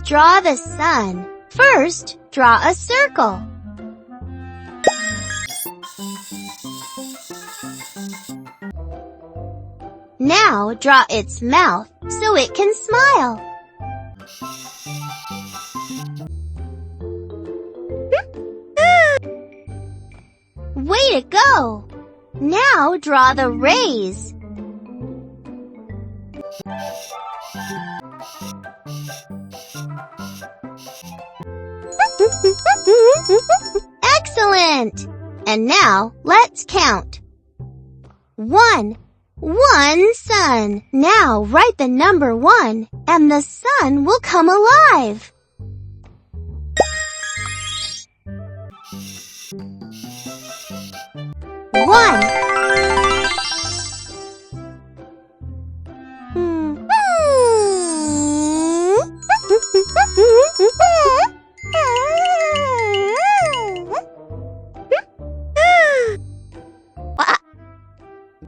Draw the sun. First, draw a circle. Now draw its mouth so it can smile. Way to go! Now draw the rays. Excellent! And now let's count. 1. One sun. Now write the number 1 and the sun will come alive. One.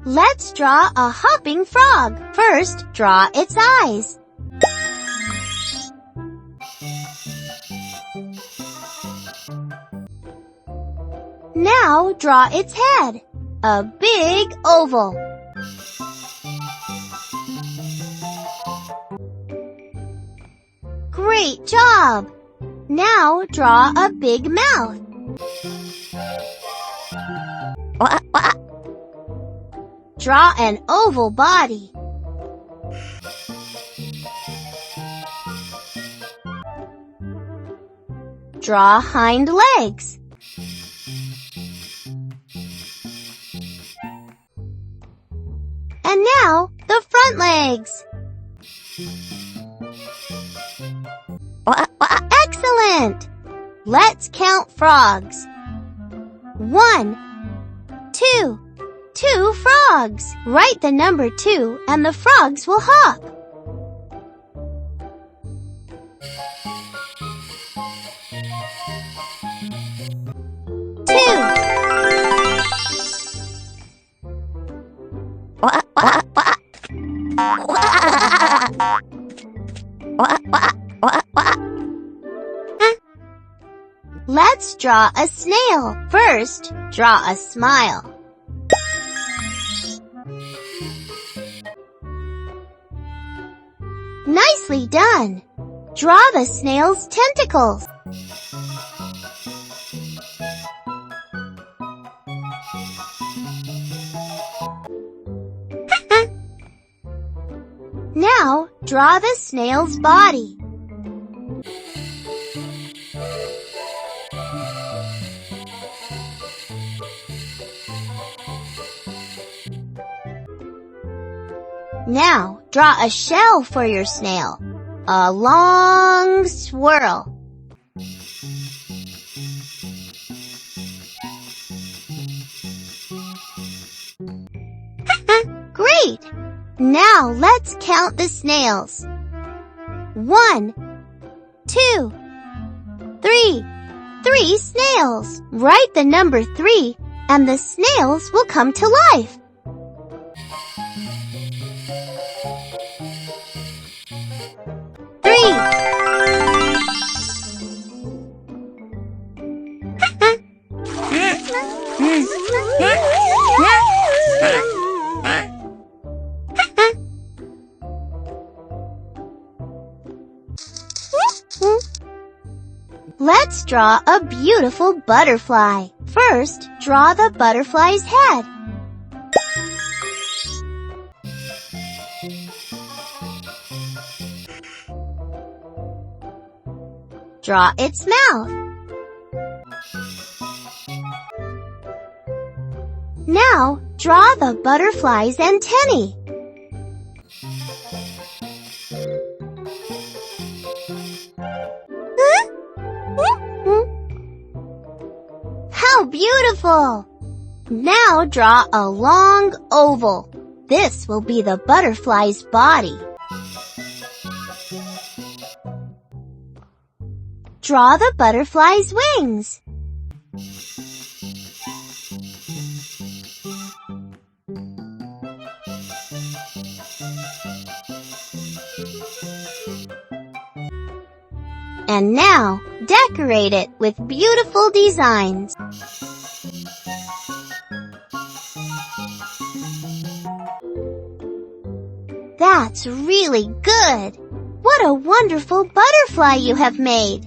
Let's draw a hopping frog. First, draw its eyes. Now draw its head, a big oval. Great job! Now draw a big mouth. Draw an oval body. Draw hind legs. And now, the front legs. Excellent! Let's count frogs. 1, 2. 2 frogs. Write the number 2 and the frogs will hop. 2. Let's draw a snail. First, draw a smile. Nicely done! Draw the snail's tentacles. Now, draw the snail's body. Now, draw a shell for your snail. A long swirl. Great! Now let's count the snails. 1, 2, 3. 3 snails. Write the number 3 and the snails will come to life. 3. Let's draw a beautiful butterfly. First, draw the butterfly's head. Draw its mouth. Now, draw the butterfly's antennae. How beautiful! Now draw a long oval. This will be the butterfly's body. Draw the butterfly's wings. And now, decorate it with beautiful designs. That's really good! What a wonderful butterfly you have made!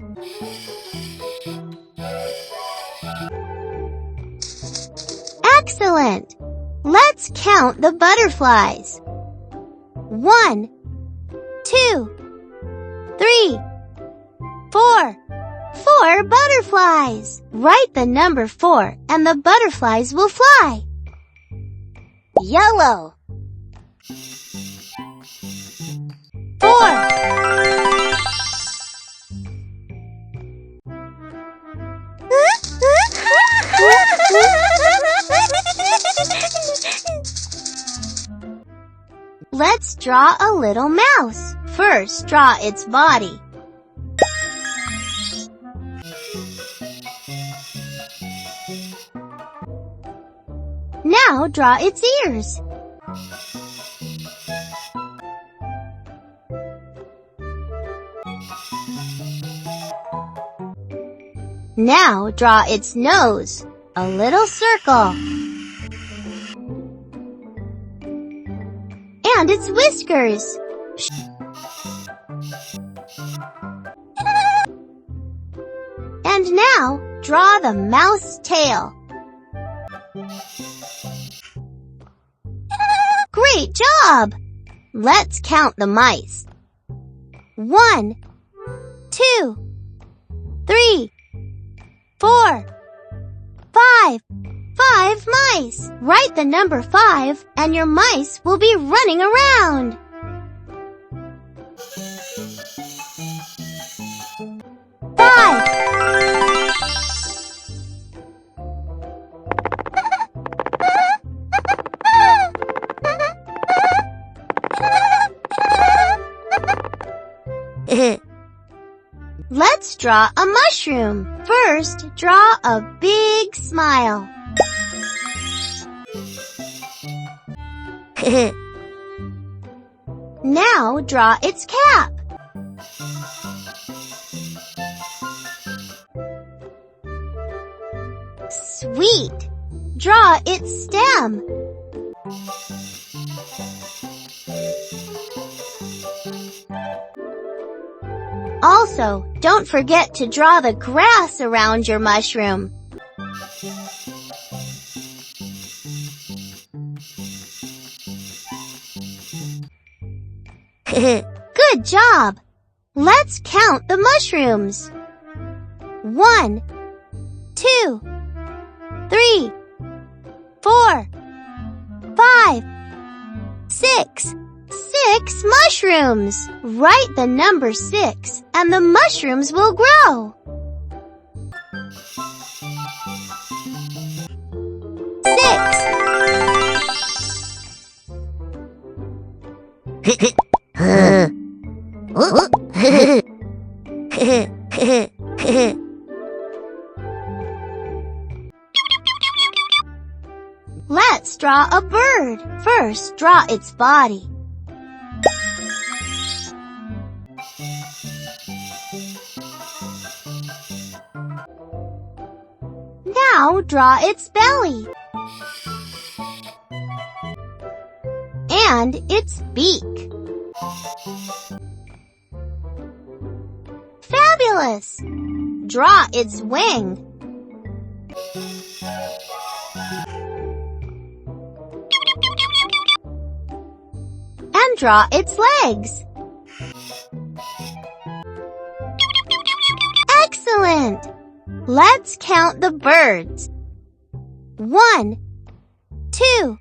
Excellent! Let's count the butterflies. 1, 2, 3, 4. 4 butterflies! Write the number 4 and the butterflies will fly. Yellow. 4. Let's draw a little mouse. First, draw its body. Now draw its ears. Now draw its nose, a little circle. And its whiskers. And now draw the mouse tail. Great job! Let's count the mice. 1, 2, 3, 4, 5. 5 mice. Write the number 5 and your mice will be running around. 5. Let's draw a mushroom. First, draw a big smile. Now draw its cap. Sweet! Draw its stem. Also, don't forget to draw the grass around your mushroom. Good job! Let's count the mushrooms. 1, 2, 3, 4, 5, 6. 6 mushrooms! Write the number 6 and the mushrooms will grow. 6. Let's draw a bird. First, draw its body. Now draw its belly. And its beak. Fabulous! Draw its wing. And draw its legs. Excellent! Let's count the birds. 1, 2,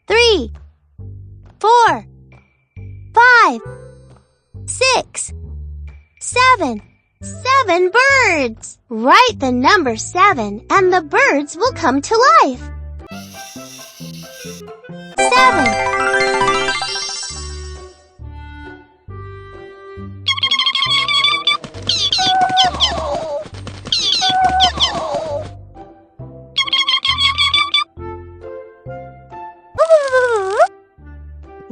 3, 4, 5, 6, 7. 7 birds! Write the number 7 and the birds will come to life. 7.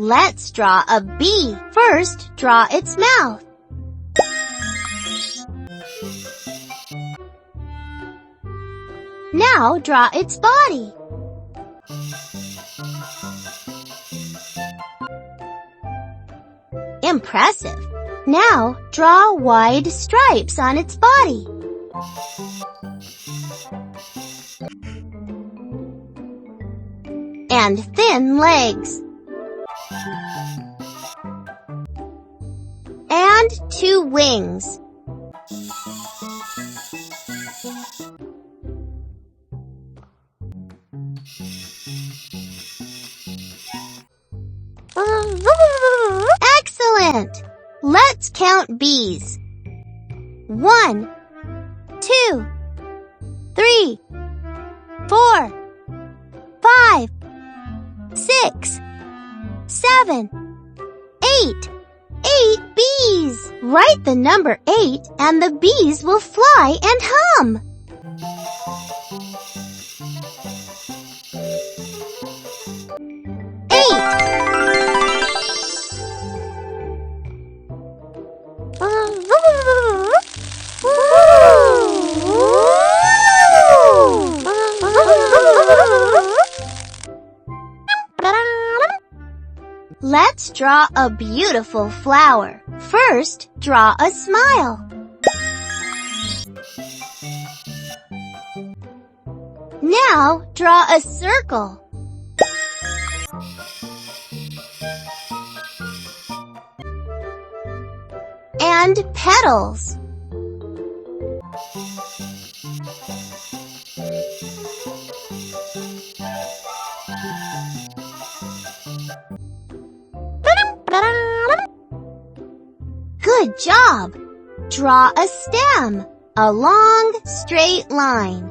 Let's draw a bee. First, draw its mouth. Now draw its body. Impressive. Now draw wide stripes on its body. And thin legs. And 2 wings. Excellent! Let's count bees. 1, 2, 3, 4, 5, 6, 7, 8. 8 bees! Write the number 8 and the bees will fly and hum. Let's draw a beautiful flower. First, draw a smile. Now, draw a circle. And petals. Good job! Draw a stem, a long, straight line.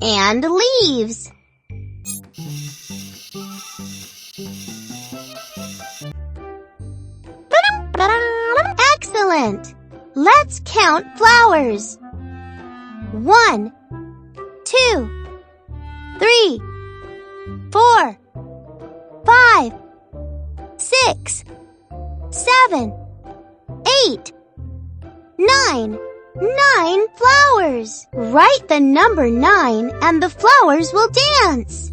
And leaves. Excellent! Let's count flowers. 1, 2, 3, 4, 5, 6, 7, 8, 9. 9 flowers. Write the number 9 and the flowers will dance.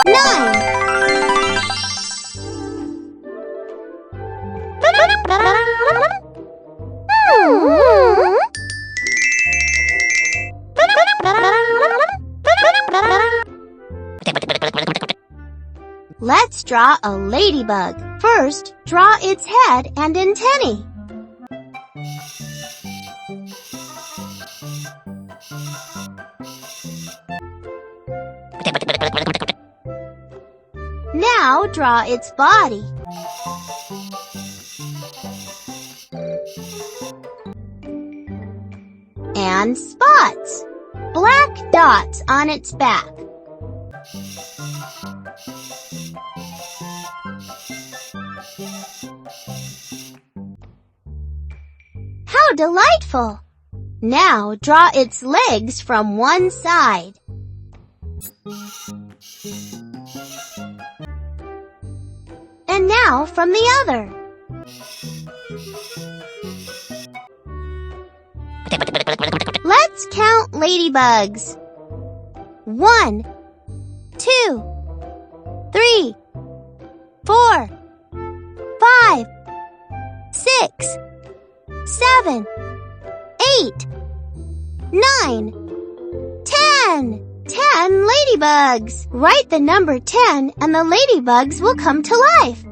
9. Let's draw a ladybug. First, draw its head and antennae. Now draw its body. And spots. Black dots on its back. How delightful! Now draw its legs from one side. And now from the other. Let's count ladybugs. 1, 2, 3, 4, 5, 6, 7, 8, 9, 10. 10 ladybugs. Write the number 10 and the ladybugs will come to life.